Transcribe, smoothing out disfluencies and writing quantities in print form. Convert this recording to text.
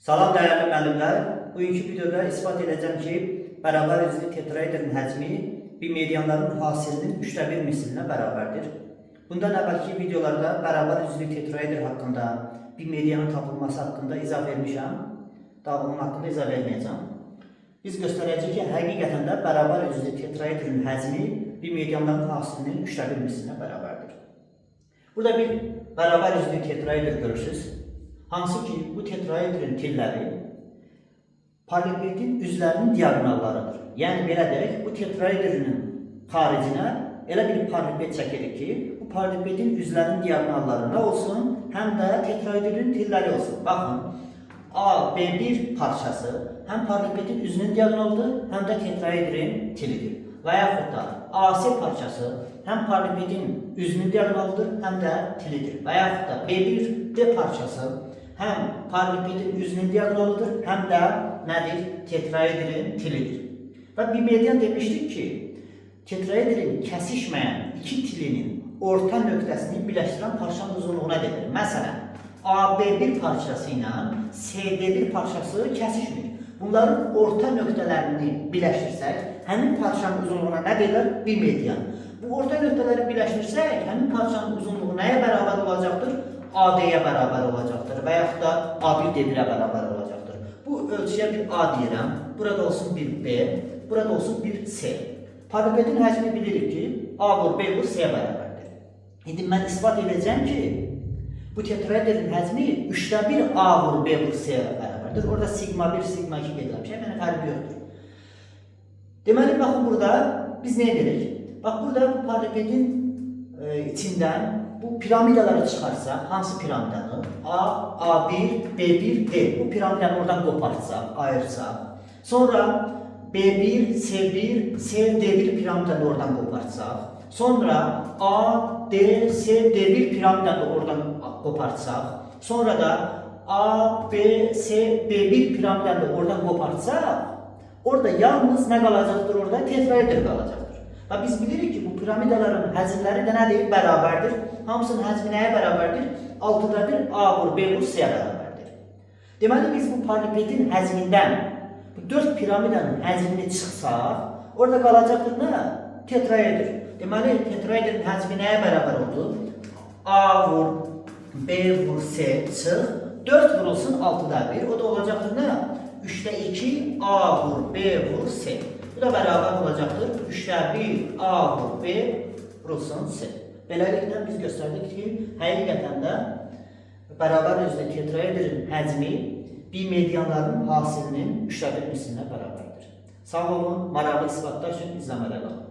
Salam değerli müəllimlər. Bugünkü videoda ispat edeceğim ki, bərabər üzlü tetraedrin həcmi bimedianların hasilinin 3/1 mislinə bərabərdir. Bundan əvvəlki videolarda bərabər üzlü tetraedr haqqında, bimedianın tapılması haqqında izah vermişəm. Daha onun haqqında izah verməyəcəm. Biz göstərəcəyik ki, həqiqətən də bərabər üzlü tetraedrin həcmi bimedianların hasilinin 3/1 mislinə bərabərdir. Burada bir bərabər üzlü tetraedr görürsünüz. Hansı ki bu tetraedrin tilləri paralelepipedin üzlərinin diagonallarıdır. Yəni belə deyək, bu tetraedrinin xaricinə elə bir paralelepiped çəkirik ki, bu paralelepipedin üzlərinin diagonalları nə olsun, həm də tetraedrin tilləri olsun. Baxın, AB1 parçası həm paralelepipedin üzünün diagonalıdır, həm də tetraedrin tilidir. Və yaxud da AC parçası həm paralelepipedin üzünün diagonalıdır, həm də tilidir. Və yaxud da B1D parçası həm paralelepipedin üzünün diagonalıdır, həm də nədir? Tetraedrin tilidir. Və bimedian demişdik ki, tetraedrin kəsişməyən iki tilinin orta nöqtəsini birləşdirən parçanın uzunluğuna deyilir. Məsələn, AB1 parçası ilə CD1 parçası kəsişmir. Bunların orta nöqtələrini birləşdirsək, həmin parçanın uzunluğuna nə deyilir? Bimedian. Bu orta nöqtələri birləşdirsək, həmin parçanın uzunluğu nəyə bərabər olacaqdır? AD-yə bərabər olacaqdır və yaxud da A1D1-ə bərabər olacaqdır. Bu ölçüyə bir A deyirəm, burada olsun bir B, burada olsun bir C. Paralelepipedin həcmi bilirik ki, A vur B vur C-yə bərabərdir. İndi mən ispat edəcəm ki, bu tetraedrin həcmi 3/1 A vur B vur C-yə bərabərdir. Orada sigma 1, sigma 2 gedirəm. Yəni fərqi yoxdur. Deməli, baxın burada biz nə edirik? Bax, burada bu paralelepipedin içindən bu piramidaları çıxarsaq, hansı piramidanı? A, A1, B1, D. Bu piramidanı oradan qopartsaq, ayırsaq. Sonra B1, C1, C, D1 piramidanı oradan qopartsaq. Sonra A, D, C, D1 piramidanı oradan qopartsaq. Sonra da A, B, C, B1 piramidanı oradan qopartsaq. Orada yalnız nə qalacaqdır orada? Tetraedr qalacaqdır. Və biz bilirik ki, bu piramidaların həcmləri də nədir? Bərabərdir. Hamısının həcmi nəyə bərabərdir? 6/1 A vur B vur C-yə bərabərdir. Deməli, biz bu paralelepipedin həcmindən bu 4 piramidanın həcmini çıxsaq, orada qalacaqdır nə? Tetraedr. Deməli, tetraedrin həcmi nəyə bərabər oldu? A vur B vur C çıx, 4 vurulsun 6/1. O da olacaqdır nə? 3/2 A vur B vur C. Bu da bərabər olacaqdır. 3/1 A vur B vurulsun C. Beləliklə biz göstərdik ki, həqiqətən də bərabər üzlü tetraedrin həcmi bimedianların hasilinin 3/1 mislinə bərabərdir. Sağ olun, maraqlı isbatlar üçün izləmədə qalın.